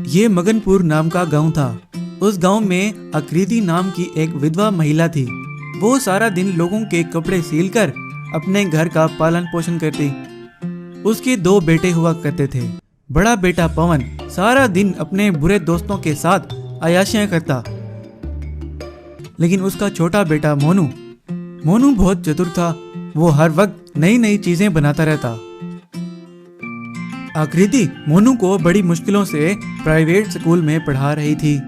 ये मगनपुर नाम का गांव था। उस गांव में आकृति नाम की एक विधवा महिला थी। वो सारा दिन लोगों के कपड़े सीलकर अपने घर का पालन पोषण करती। उसके 2 बेटे हुआ करते थे। बड़ा बेटा पवन सारा दिन अपने बुरे दोस्तों के साथ अय्याशियां करता, लेकिन उसका छोटा बेटा मोनू बहुत चतुर था। वो हर वक्त नई नई चीजें बनाता रहता। आकृति मोनू को बड़ी मुश्किलों से प्राइवेट स्कूल में पढ़ा रही थी।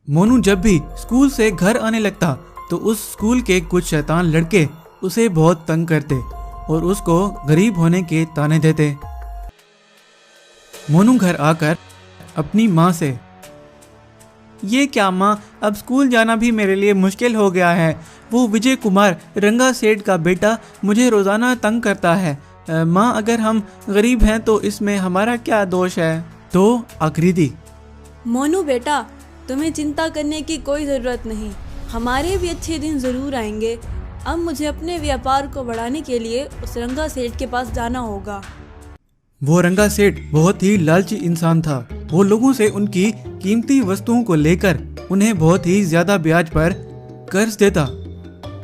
मोनू जब भी स्कूल से घर आने लगता तो उस स्कूल के कुछ शैतान लड़के उसे बहुत तंग करते और उसको गरीब होने के ताने देते। मोनू घर आकर अपनी माँ से, ये क्या माँ, अब स्कूल जाना भी मेरे लिए मुश्किल हो गया है। वो विजय कुमार रंगा सेठ का बेटा मुझे रोजाना तंग करता है। माँ, अगर हम गरीब हैं तो इसमें हमारा क्या दोष है? तो आकृति, मोनू बेटा, तुम्हें चिंता करने की कोई ज़रूरत नहीं। हमारे भी अच्छे दिन ज़रूर आएंगे। अब मुझे अपने व्यापार को बढ़ाने के लिए उस रंगा सेठ के पास जाना होगा। वो रंगा सेठ बहुत ही लालची इंसान था। वो लोगों से उनकी कीमती वस्तुओं को लेकर उन्हें बहुत ही ज्यादा ब्याज पर कर्ज देता।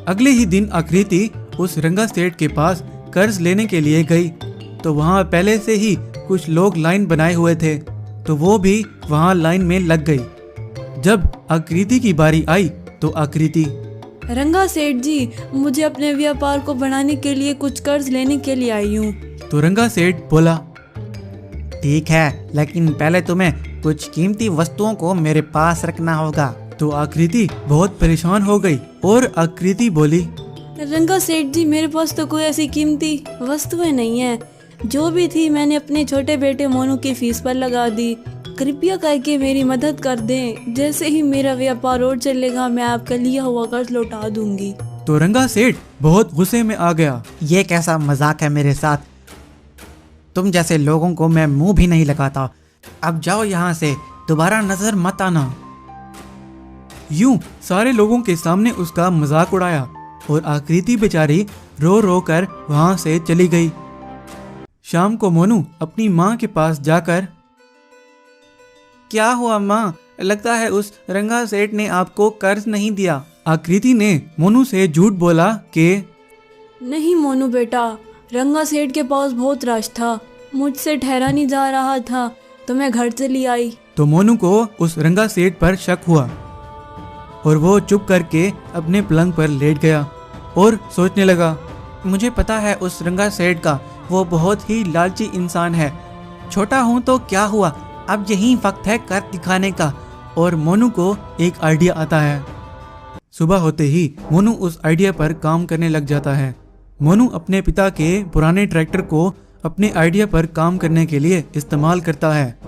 अगले ही दिन आकृति उस रंगा सेठ के पास कर्ज लेने के लिए गई तो वहाँ पहले से ही कुछ लोग लाइन बनाए हुए थे, तो वो भी वहाँ लाइन में लग गई। जब आकृति की बारी आई तो आकृति, रंगा सेठ जी, मुझे अपने व्यापार को बढ़ाने के लिए कुछ कर्ज लेने के लिए आई हूँ। तो रंगा सेठ बोला, ठीक है, लेकिन पहले तुम्हें कुछ कीमती वस्तुओं को मेरे पास रखना होगा। तो आकृति बहुत परेशान हो गई और आकृति बोली, रंगा सेठ जी, मेरे पास तो कोई ऐसी कीमती वस्तुएं नहीं है। जो भी थी मैंने अपने छोटे बेटे मोनू की फीस पर लगा दी। कृपया करके मेरी मदद कर दें। जैसे ही मेरा व्यापार और चलेगा मैं आपका लिया हुआ कर्ज लौटा दूंगी। तो रंगा सेठ बहुत गुस्से में आ गया। ये कैसा मजाक है मेरे साथ? तुम जैसे लोगों को मैं मुंह भी नहीं लगाता। अब जाओ यहाँ से, दोबारा नजर मत आना। यूं सारे लोगों के सामने उसका मजाक उड़ाया और आकृति बेचारी रो रो कर वहां से चली गई। शाम को मोनू अपनी माँ के पास जाकर, क्या हुआ माँ, लगता है उस रंगा सेठ ने आपको कर्ज नहीं दिया। आकृति ने मोनू से झूठ बोला कि नहीं मोनू बेटा, रंगा सेठ के पास बहुत रश था, मुझसे ठहरा नहीं जा रहा था तो मैं घर चली आई। तो मोनू को उस रंगा सेठ पर शक हुआ और वो चुप करके अपने पलंग पर लेट गया और सोचने लगा, मुझे पता है उस रंगा सेठ का, वो बहुत ही लालची इंसान है। छोटा हूँ तो क्या हुआ, अब यही वक्त है कर दिखाने का। और मोनू को एक आइडिया आता है। सुबह होते ही मोनू उस आइडिया पर काम करने लग जाता है। मोनू अपने पिता के पुराने ट्रैक्टर को अपने आइडिया पर काम करने के लिए इस्तेमाल करता है।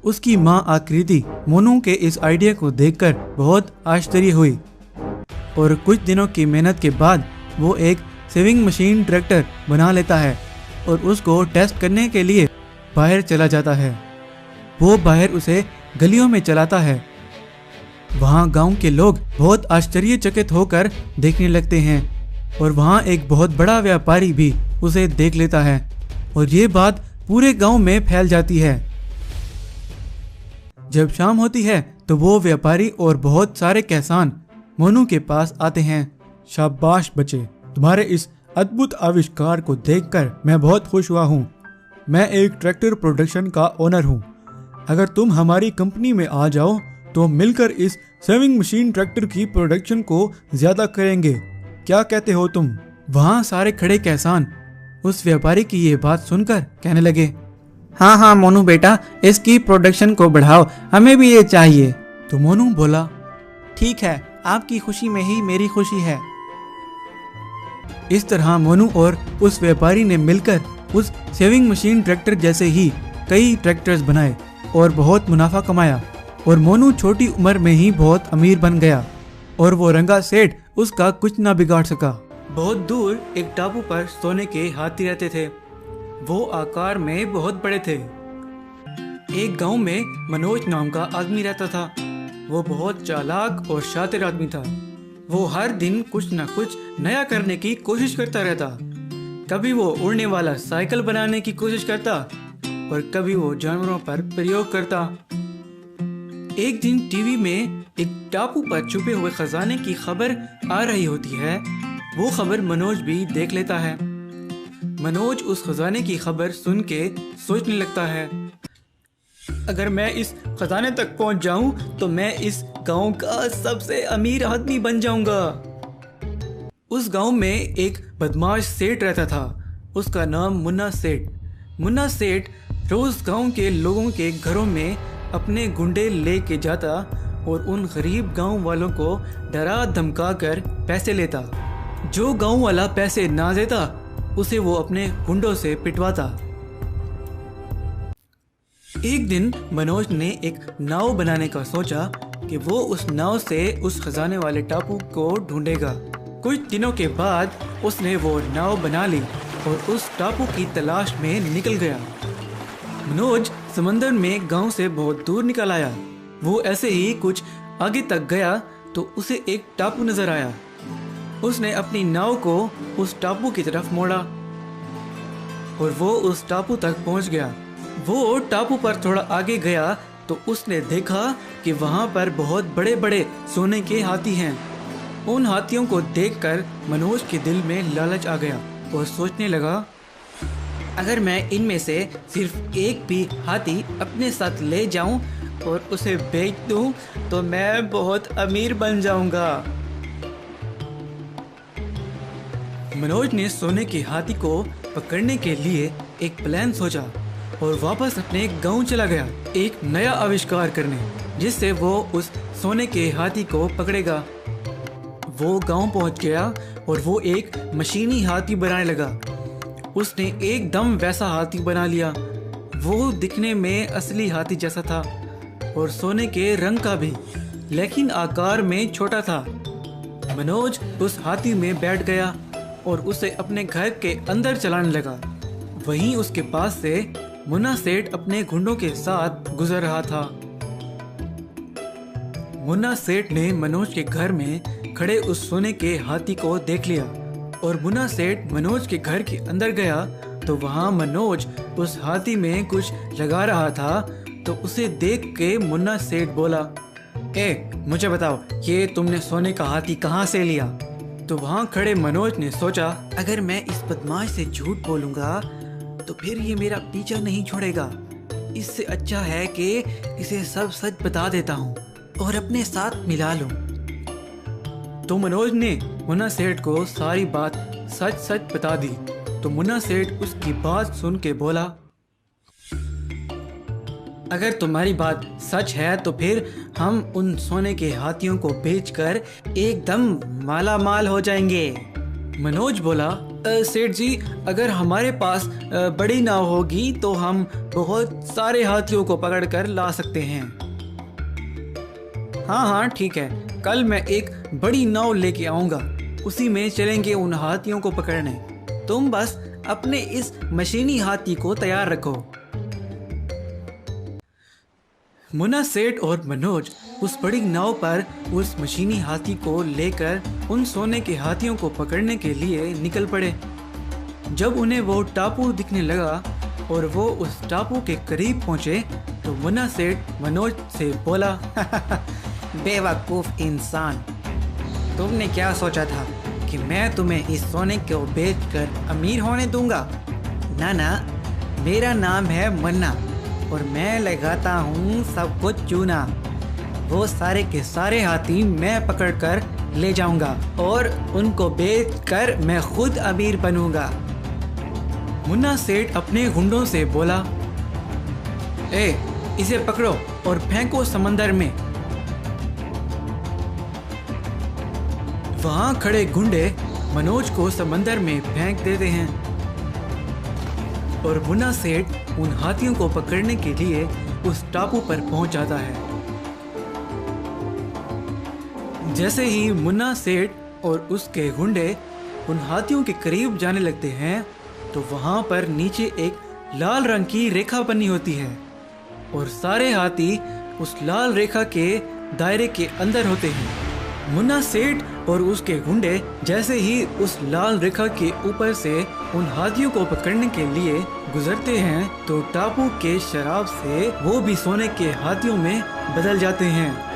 उसकी माँ आकृति मोनू के इस आइडिया को देखकर बहुत आश्चर्य हुई और कुछ दिनों की मेहनत के बाद वो एक सेविंग मशीन ट्रैक्टर बना लेता है और उसको टेस्ट करने के लिए बाहर चला जाता है। वो बाहर उसे गलियों में चलाता है। वहाँ गांव के लोग बहुत आश्चर्यचकित होकर देखने लगते हैं और वहाँ एक बहुत बड़ा व्यापारी भी उसे देख लेता है और ये बात पूरे गांव में फैल जाती है। जब शाम होती है तो वो व्यापारी और बहुत सारे किसान मोनू के पास आते हैं। शाबाश बच्चे, तुम्हारे इस अद्भुत आविष्कार को देखकर मैं बहुत खुश हुआ हूँ। मैं एक ट्रैक्टर प्रोडक्शन का ओनर हूँ। अगर तुम हमारी कंपनी में आ जाओ तो मिलकर इस सेविंग मशीन ट्रैक्टर की प्रोडक्शन को ज्यादा करेंगे। क्या कहते हो तुम? वहाँ सारे खड़े किसान उस व्यापारी की ये बात सुनकर कहने लगे, हाँ हाँ मोनू बेटा, इसकी प्रोडक्शन को बढ़ाओ, हमें भी ये चाहिए। तो मोनू बोला, ठीक है, आपकी खुशी में ही मेरी खुशी है। इस तरह मोनू और उस व्यापारी ने मिलकर उस सेविंग मशीन ट्रैक्टर जैसे ही कई ट्रैक्टर्स बनाए और बहुत मुनाफा कमाया और मोनू छोटी उम्र में ही बहुत अमीर बन गया और वो रंगा सेठ उसका कुछ ना बिगाड़ सका। बहुत दूर एक टापू पर सोने के हाथी रहते थे। वो आकार में बहुत बड़े थे। एक गांव में मनोज नाम का आदमी रहता था। वो बहुत चालाक और शातिर आदमी था। वो हर दिन कुछ न कुछ नया करने की कोशिश करता रहता। कभी वो उड़ने वाला साइकिल बनाने की कोशिश करता, और कभी वो जानवरों पर प्रयोग करता। एक दिन टीवी में एक टापू पर छुपे हुए खजाने की खबर आ रही होती है। वो खबर मनोज भी देख लेता है। मनोज उस खजाने की खबर सुन के सोचने लगता है, अगर मैं इस खजाने तक पहुंच जाऊं तो मैं इस गांव का सबसे अमीर आदमी बन जाऊंगा। उस गांव में एक बदमाश सेठ रहता था। उसका नाम मुन्ना सेठ। मुन्ना सेठ रोज गांव के लोगों के घरों में अपने गुंडे लेके जाता और उन गरीब गांव वालों को डरा धमका कर पैसे लेता। जो गांव वाला पैसे ना देता उसे वो अपने गुंडों से पिटवाता। एक दिन मनोज ने एक नाव बनाने का सोचा कि वो उस नाव से उस खजाने वाले टापू को ढूंढेगा। कुछ दिनों के बाद उसने वो नाव बना ली और उस टापू की तलाश में निकल गया। मनोज समंदर में गांव से बहुत दूर निकल आया। वो ऐसे ही कुछ आगे तक गया तो उसे एक टापू नजर आया। उसने अपनी नाव को उस टापू की तरफ मोड़ा और वो उस टापू तक पहुंच गया। वो टापू पर थोड़ा आगे गया तो उसने देखा कि वहां पर बहुत बड़े बड़े सोने के हाथी हैं। उन हाथियों को देखकर मनोज के दिल में लालच आ गया और सोचने लगा, अगर मैं इनमें से सिर्फ एक भी हाथी अपने साथ ले जाऊं और उसे बेच दूं तो मैं बहुत अमीर बन जाऊंगा। मनोज ने सोने के हाथी को पकड़ने के लिए एक प्लान सोचा और वापस अपने गांव चला गया एक नया आविष्कार करने, जिससे वो उस सोने के हाथी को पकड़ेगा। वो गांव पहुंच गया और वो एक मशीनी हाथी बनाने लगा। उसने एकदम वैसा हाथी बना लिया। वो दिखने में असली हाथी जैसा था और सोने के रंग का भी, लेकिन आकार में छोटा था। मनोज उस हाथी में बैठ गया और उसे अपने घर के अंदर चलाने लगा। वहीं उसके पास से मुन्ना सेठ अपने गुंडों के साथ गुजर रहा था। मुन्ना सेठ ने मनोज के घर में खड़े उस सोने के हाथी को देख लिया और मुन्ना सेठ मनोज के घर के अंदर गया तो वहां मनोज उस हाथी में कुछ लगा रहा था। तो उसे देख के मुन्ना सेठ बोला, मुझे बताओ, ये तुमने सोने का हाथी कहाँ से लिया? तो वहां खड़े मनोज ने सोचा, अगर मैं इस बदमाश से झूठ बोलूंगा तो फिर ये मेरा पीछा नहीं छोड़ेगा। इससे अच्छा है कि इसे सब सच बता देता हूँ और अपने साथ मिला लूं। तो मनोज ने मुन्ना सेठ को सारी बात सच सच बता दी। तो मुन्ना सेठ उसकी बात सुन के बोला, अगर तुम्हारी बात सच है तो फिर हम उन सोने के हाथियों को बेचकर एकदम माला माल हो जाएंगे। मनोज बोला, सेठ जी, अगर हमारे पास बड़ी नाव होगी तो हम बहुत सारे हाथियों को पकड़कर ला सकते हैं। हाँ ठीक है, कल मैं एक बड़ी नाव लेके आऊंगा, उसी में चलेंगे उन हाथियों को पकड़ने। तुम बस अपने इस मशीनी हाथी को तैयार रखो। मुन्ना सेठ और मनोज उस बड़ी नाव पर उस मशीनी हाथी को लेकर उन सोने के हाथियों को पकड़ने के लिए निकल पड़े। जब उन्हें वो टापू दिखने लगा और वो उस टापू के करीब पहुंचे तो मुन्ना सेठ मनोज से बोला, बेवकूफ इंसान, तुमने क्या सोचा था कि मैं तुम्हें इस सोने को बेचकर अमीर होने दूंगा? ना, मेरा नाम है मुन्ना और मैं लगाता हूँ सब कुछ चूना। वो सारे के सारे हाथी मैं पकड़कर ले जाऊंगा और उनको बेचकर मैं खुद अमीर बनूंगा। मुन्ना सेठ अपने गुंडों से बोला, इसे पकड़ो और फेंको समंदर में। वहां खड़े गुंडे मनोज को समंदर में फेंक देते हैं और मुन्ना सेठ उन हाथियों को पकड़ने के लिए उस टापू पर पहुंच जाता है। जैसे ही मुन्ना सेठ और उसके गुंडे उन हाथियों के करीब जाने लगते हैं तो वहां पर नीचे एक लाल रंग की रेखा बनी होती है और सारे हाथी उस लाल रेखा के दायरे के अंदर होते हैं। मुन्ना सेठ और उसके गुंडे जैसे ही उस लाल रेखा के ऊपर से उन हाथियों को पकड़ने के लिए गुजरते हैं तो टापू के शराब से वो भी सोने के हाथियों में बदल जाते हैं।